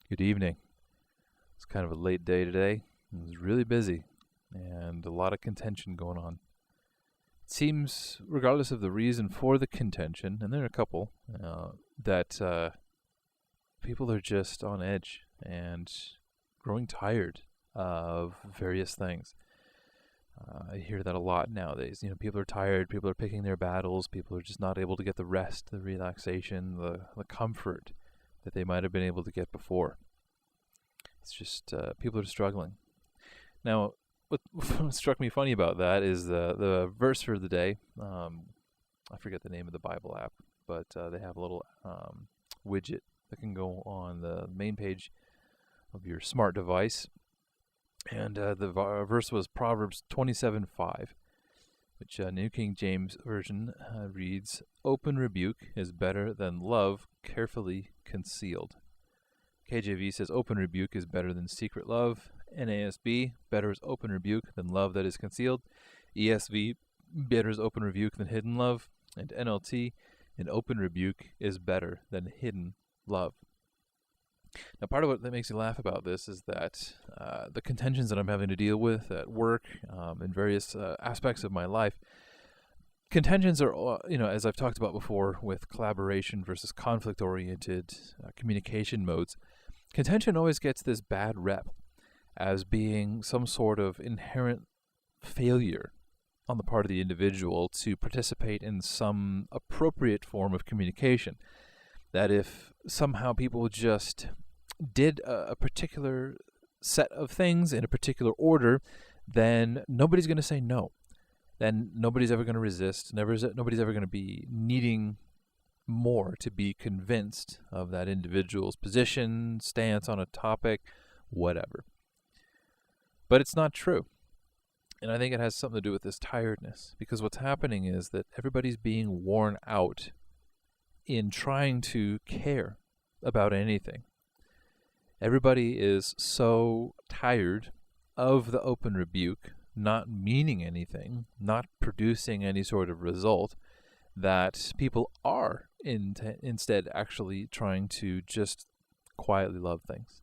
Good evening. It's kind of a late day today. It was really busy and a lot of contention going on. It seems, regardless of the reason for the contention, and there are a couple, that people are just on edge and growing tired of various things. I hear that a lot nowadays. People are tired, people are picking their battles, people are just not able to get the rest, the relaxation, the comfort that they might have been able to get before. It's just people are struggling. Now, what struck me funny about that is the verse for the day. I forget the name of the Bible app, but they have a little widget that can go on the main page of your smart device. And the verse was Proverbs 27:5, which New King James Version reads, "Open rebuke is better than love carefully concealed." KJV says open rebuke is better than secret love. NASB, better is open rebuke than love that is concealed. ESV, better is open rebuke than hidden love. And NLT, an open rebuke is better than hidden love. Now, part of what that makes me laugh about this is that the contentions that I'm having to deal with at work, in various aspects of my life, contentions are, as I've talked about before with collaboration versus conflict-oriented communication modes, contention always gets this bad rep as being some sort of inherent failure on the part of the individual to participate in some appropriate form of communication. That if somehow people just did a particular set of things in a particular order, then nobody's going to say no. Then nobody's ever going to resist. Nobody's ever going to be needing more to be convinced of that individual's position, stance on a topic, whatever. But it's not true. And I think it has something to do with this tiredness, because what's happening is that everybody's being worn out in trying to care about anything. Everybody is so tired of the open rebuke not meaning anything, not producing any sort of result, that people are instead actually trying to just quietly love things.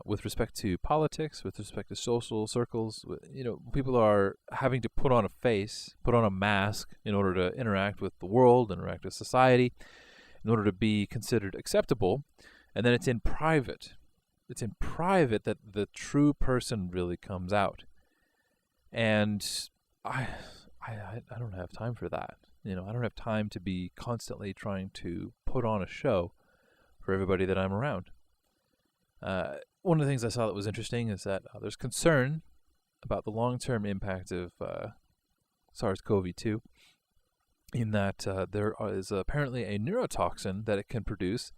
With respect to politics, with respect to social circles, people are having to put on a face, put on a mask in order to interact with the world, interact with society, in order to be considered acceptable. And then it's in private. It's in private that the true person really comes out. And I don't have time for that. I don't have time to be constantly trying to put on a show for everybody that I'm around. One of the things I saw that was interesting is that there's concern about the long-term impact of SARS-CoV-2, in that there is apparently a neurotoxin that it can produce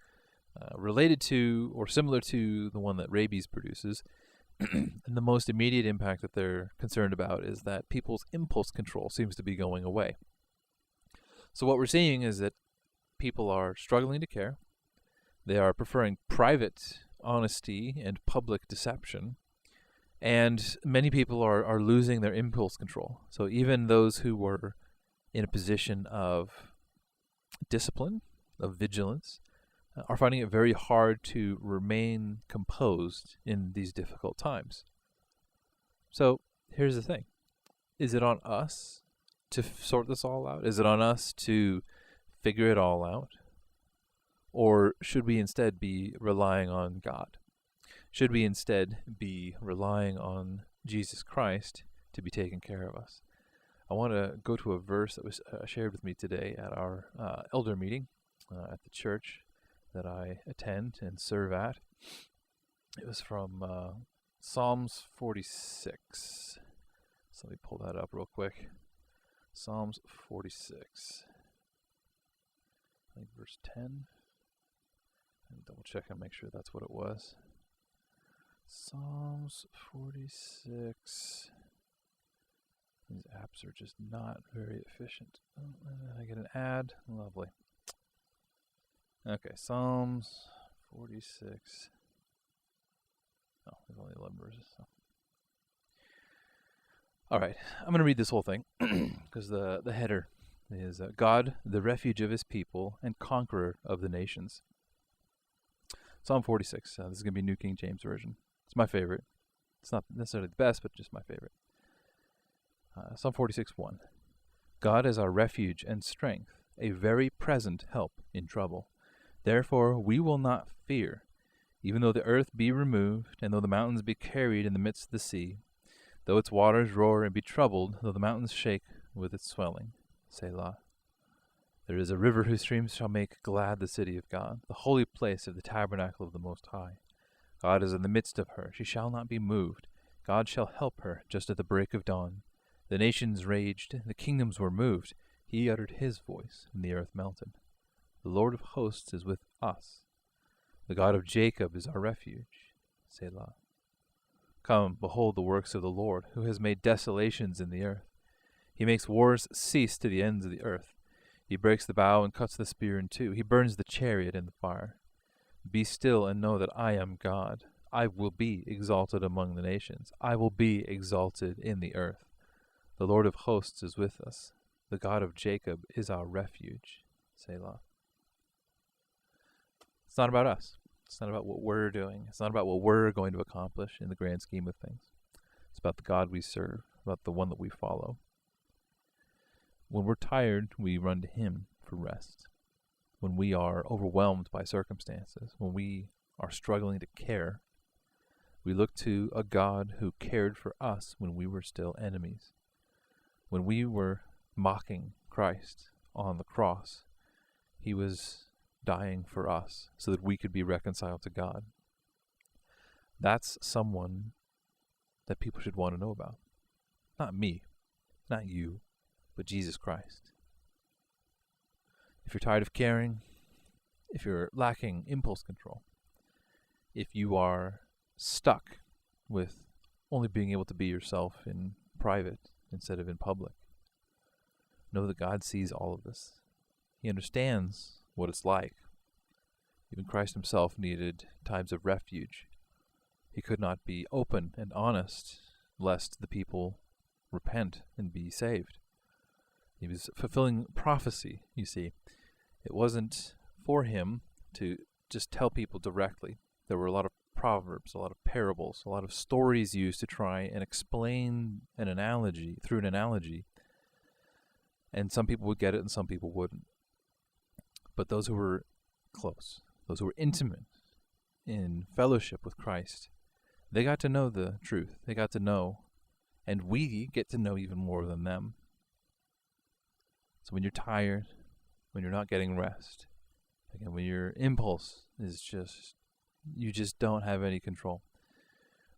related to or similar to the one that rabies produces. And the most immediate impact that they're concerned about is that people's impulse control seems to be going away. So what we're seeing is that people are struggling to care. They are preferring private honesty and public deception. And many people are losing their impulse control. So even those who were in a position of discipline, of vigilance, are finding it very hard to remain composed in these difficult times. So here's the thing. Is it on us to sort this all out? Is it on us to figure it all out? Or should we instead be relying on God? Should we instead be relying on Jesus Christ to be taking care of us? I want to go to a verse that was shared with me today at our elder meeting at the church that I attend and serve at. It was from Psalms 46. So let me pull that up real quick. Psalms 46. I think verse 10. Let me double check and make sure that's what it was. Psalms 46. These apps are just not very efficient. I get an ad. Lovely. Okay, Psalms 46. Oh, there's only 11 verses. So. All right, I'm going to read this whole thing because the header is God, the refuge of his people and conqueror of the nations. Psalm 46. This is going to be New King James Version. It's my favorite. It's not necessarily the best, but just my favorite. Psalm 46:1. God is our refuge and strength, a very present help in trouble. Therefore we will not fear, even though the earth be removed, and though the mountains be carried in the midst of the sea, though its waters roar and be troubled, though the mountains shake with its swelling. Selah. There is a river whose streams shall make glad the city of God, the holy place of the tabernacle of the Most High. God is in the midst of her. She shall not be moved. God shall help her just at the break of dawn. The nations raged, the kingdoms were moved. He uttered his voice, and the earth melted. The Lord of hosts is with us. The God of Jacob is our refuge. Selah. Come, behold the works of the Lord, who has made desolations in the earth. He makes wars cease to the ends of the earth. He breaks the bow and cuts the spear in two. He burns the chariot in the fire. Be still and know that I am God. I will be exalted among the nations. I will be exalted in the earth. The Lord of hosts is with us. The God of Jacob is our refuge. Selah. It's not about us. It's not about what we're doing. It's not about what we're going to accomplish in the grand scheme of things. It's about the God we serve, about the one that we follow. When we're tired, we run to him for rest. When we are overwhelmed by circumstances, when we are struggling to care, we look to a God who cared for us when we were still enemies. When we were mocking Christ on the cross, he was dying for us so that we could be reconciled to God. That's someone that people should want to know about. Not me, not you, but Jesus Christ. If you're tired of caring, if you're lacking impulse control, if you are stuck with only being able to be yourself in private instead of in public, know that God sees all of this. He understands what it's like. Even Christ himself needed times of refuge. He could not be open and honest lest the people repent and be saved. He was fulfilling prophecy, you see. It wasn't for him to just tell people directly. There were a lot of proverbs, a lot of parables, a lot of stories used to try and explain an analogy, through an analogy. And some people would get it and some people wouldn't. But those who were close, those who were intimate in fellowship with Christ, they got to know the truth. They got to know, and we get to know even more than them. So when you're tired, when you're not getting rest, again, when your impulse is you just don't have any control,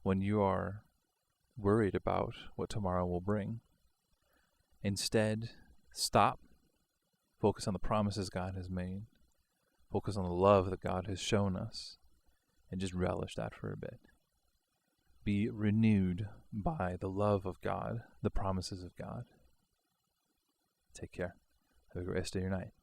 when you are worried about what tomorrow will bring, instead, stop, focus on the promises God has made, focus on the love that God has shown us, and just relish that for a bit. Be renewed by the love of God, the promises of God. Take care. Have a great rest of your night.